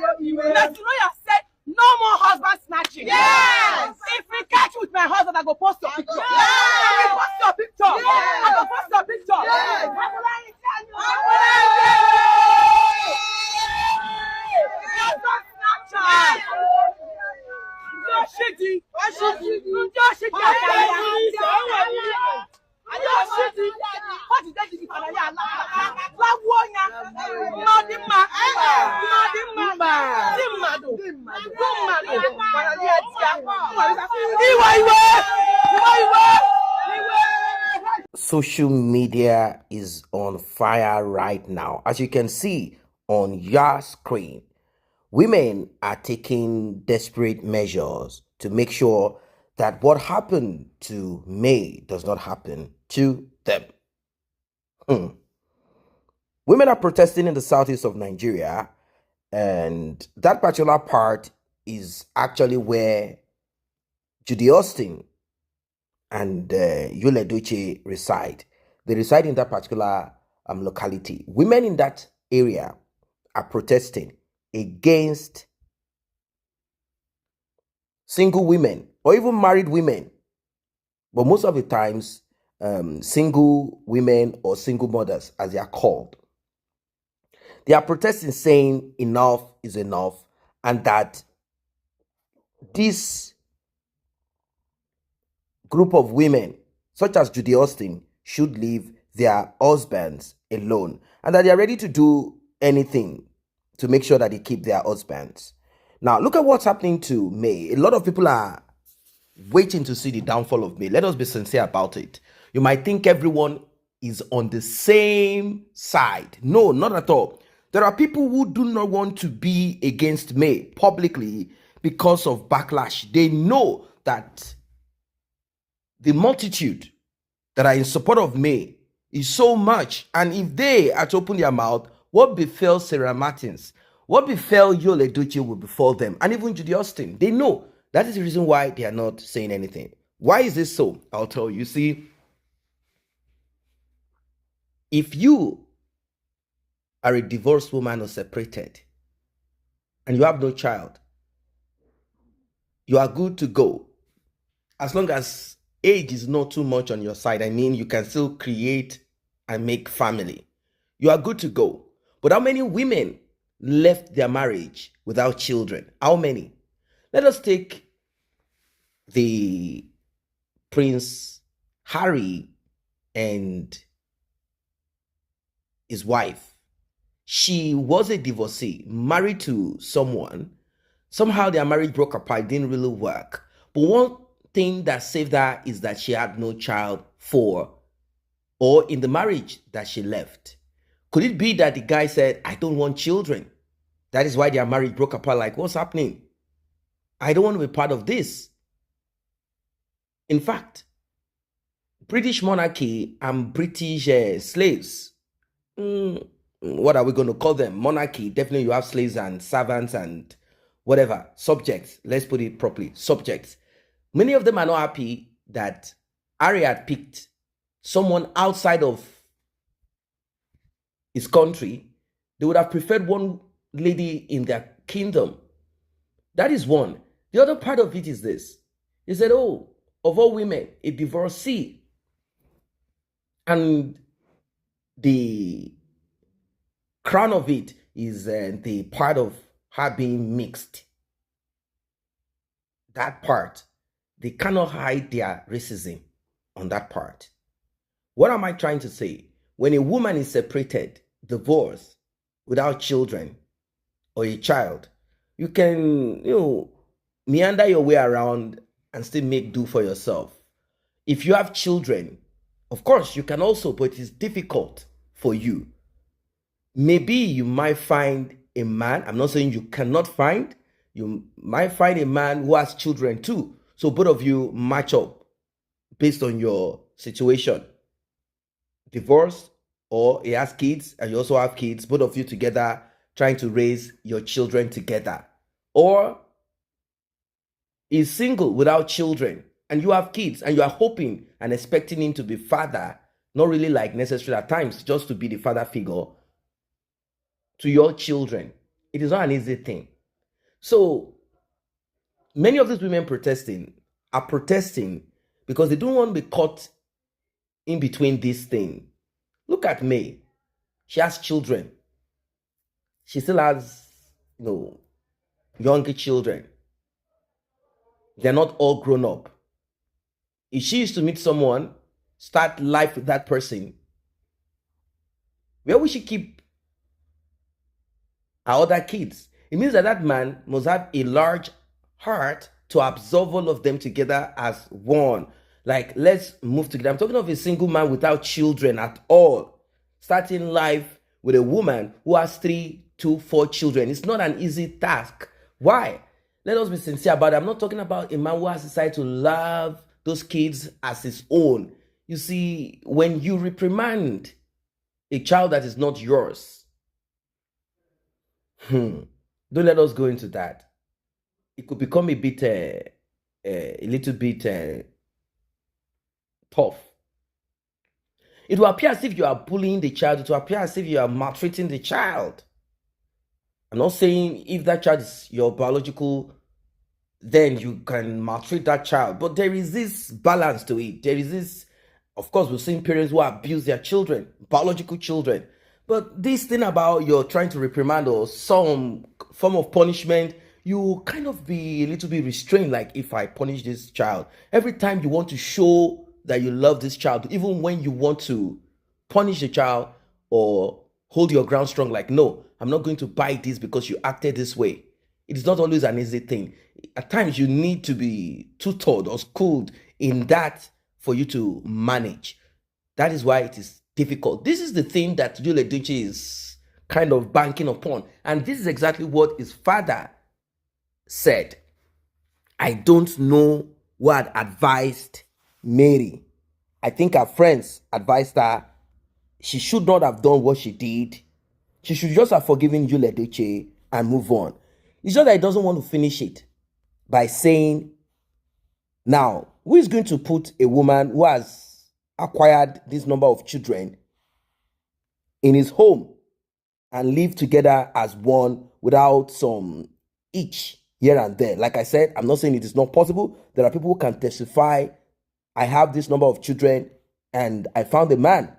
Let's lawyer said no more husband snatching. Yes. If we catch you with my husband, I go post your picture. Yes. I go post your picture. Yes. I go post your picture. Yes. Husband snatcher. Judy. What is that? Social media is on fire right now. As you can see on your screen, women are taking desperate measures to make sure that what happened to May does not happen to them. Women are protesting in the southeast of Nigeria, and that particular part is actually where Judy and Edochie reside. They reside in that particular locality. Women in that area are protesting against single women or even married women, but most of the times single women or single mothers, as they are called. They are protesting, saying enough is enough, and that this group of women, such as Judy, should leave their husbands alone, and that they are ready to do anything to make sure that they keep their husbands. Now, look at what's happening to May. A lot of people are waiting to see the downfall of May. Let us be sincere about it. You might think everyone is on the same side. No, not at all. There are people who do not want to be against May publicly because of backlash. They know that the multitude that are in support of May is so much. And if they are to open their mouth, what befell Sarah Martins, what befell Edochie will befall them, and even Judy. They know. That is the reason why they are not saying anything. Why is this so? I'll tell you. See, if you are a divorced woman or separated, and you have no child, you are good to go. As long as age is not too much on your side, I mean, you can still create and make family. You are good to go. But how many women left their marriage without children? How many? Let us take the Prince Harry and his wife. She was a divorcee, married to someone. Somehow their marriage broke apart, didn't really work. But one thing that saved her is that she had no child in the marriage that she left. Could it be that the guy said, I don't want children? That is why their marriage broke apart. Like, what's happening? I don't want to be part of this. In fact, British monarchy and British slaves, what are we going to call them? Monarchy, definitely you have slaves and servants and whatever, subjects. Let's put it properly, subjects. Many of them are not happy that Harry had picked someone outside of his country. They would have preferred one lady in their kingdom. That is one. The other part of it is this. He said, oh, of all women, a divorcee. And the crown of it is the part of her being mixed. That part, they cannot hide their racism on that part. What am I trying to say? When a woman is separated, divorced, without children or a child, you can, meander your way around and still make do for yourself. If you have children, of course, you can also, but it is difficult for you. Maybe you might find a man. I'm not saying you cannot find. You might find a man who has children too. So both of you match up based on your situation. Divorced, or he has kids and you also have kids, both of you together trying to raise your children together. Or he's single without children and you have kids and you are hoping and expecting him to be father, not really like necessary at times, just to be the father figure to your children. It is not an easy thing. So many of these women protesting are protesting because they don't want to be caught in between this thing. Look at May. She has children. She still has, younger children. They're not all grown up. If she used to meet someone, start life with that person, where will she keep her other kids? It means that that man must have a large heart to absorb all of them together as one. Like, let's move together. I'm talking of a single man without children at all, starting life with a woman who has 3, 2, 4 children. It's not an easy task. Why? Let us be sincere about it. I'm not talking about a man who has decided to love those kids as his own. You see, when you reprimand a child that is not yours, don't let us go into that. It could become a little bit tough. It will appear as if you are bullying the child. It will appear as if you are maltreating the child. I'm not saying if that child is your biological, then you can maltreat that child. But there is this balance to it. There is this, of course, we've seen parents who abuse their children, biological children. But this thing about you're trying to reprimand or some form of punishment, you kind of be a little bit restrained. Like, if I punish this child, every time you want to show that you love this child, even when you want to punish the child or hold your ground strong, like, no, I'm not going to buy this because you acted this way. It is not always an easy thing. At times you need to be tutored or schooled in that for you to manage. That is why it is difficult. This is the thing that Edochie is kind of banking upon. And this is exactly what his father said. I don't know who had advised Mary. I think her friends advised her she should not have done what she did. She should just have forgiven Edochie and move on. It's just that he doesn't want to finish it by saying, now, who is going to put a woman who has acquired this number of children in his home and live together as one without some each here and there? Like I said, I'm not saying it is not possible. There are people who can testify, I have this number of children and I found a man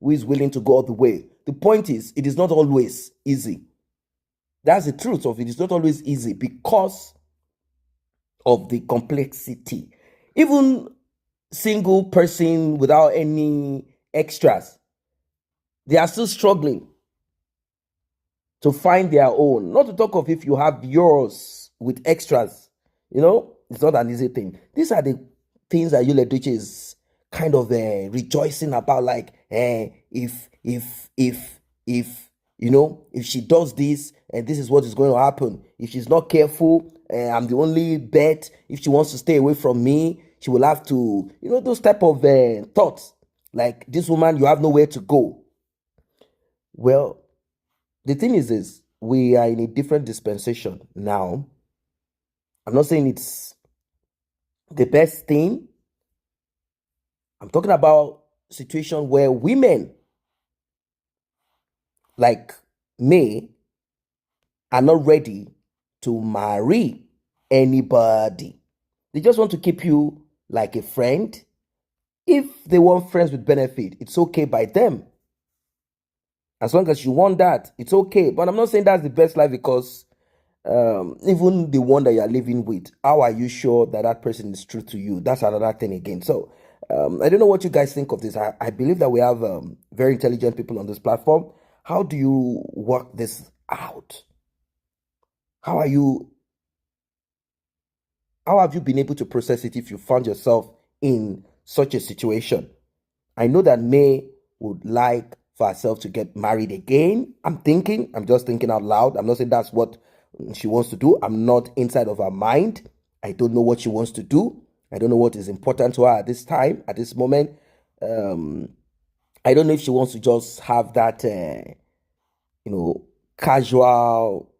who is willing to go all the way. The point is, it is not always easy. That's the truth of it. It's not always easy because of the complexity. Even single person without any extras, they are still struggling to find their own. Not to talk of if you have yours with extras, it's not an easy thing. These are the things that Edochie is kind of rejoicing about. Like, if she does this, and this is what is going to happen. If she's not careful, I'm the only bet. If she wants to stay away from me, she will have to, those type of thoughts. Like, this woman, you have nowhere to go. Well, the thing is this, we are in a different dispensation now. I'm not saying it's the best thing. I'm talking about a situation where women like me are not ready to marry anybody. They just want to keep you like a friend. If they want friends with benefit, it's okay by them. As long as you want that, it's okay. But I'm not saying that's the best life, because even the one that you're living with, how are you sure that that person is true to you? That's another thing again. So I don't know what you guys think of this. I believe that we have very intelligent people on this platform. How do you work this out? How have you been able to process it if you found yourself in such a situation? I know that May would like for herself to get married again. I'm just thinking out loud. I'm not saying that's what she wants to do. I'm not inside of her mind. I don't know what she wants to do. I don't know what is important to her at this time, at this moment. I don't know if she wants to just have that, casual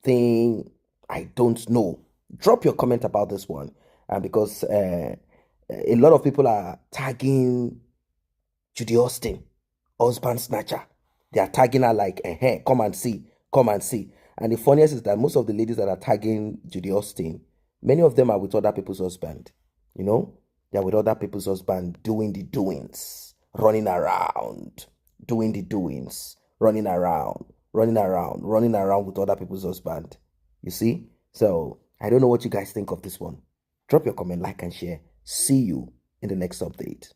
thing. I don't know. Drop your comment about this one, because a lot of people are tagging Judy Austin, husband snatcher. They are tagging her like, come and see. And the funniest is that most of the ladies that are tagging Judy Austin, many of them are with other people's husband. You know, they're with other people's husband doing the doings, running around, doing the doings, running around with other people's husband. You see? So I don't know what you guys think of this one. Drop your comment, like, and share. See you in the next update.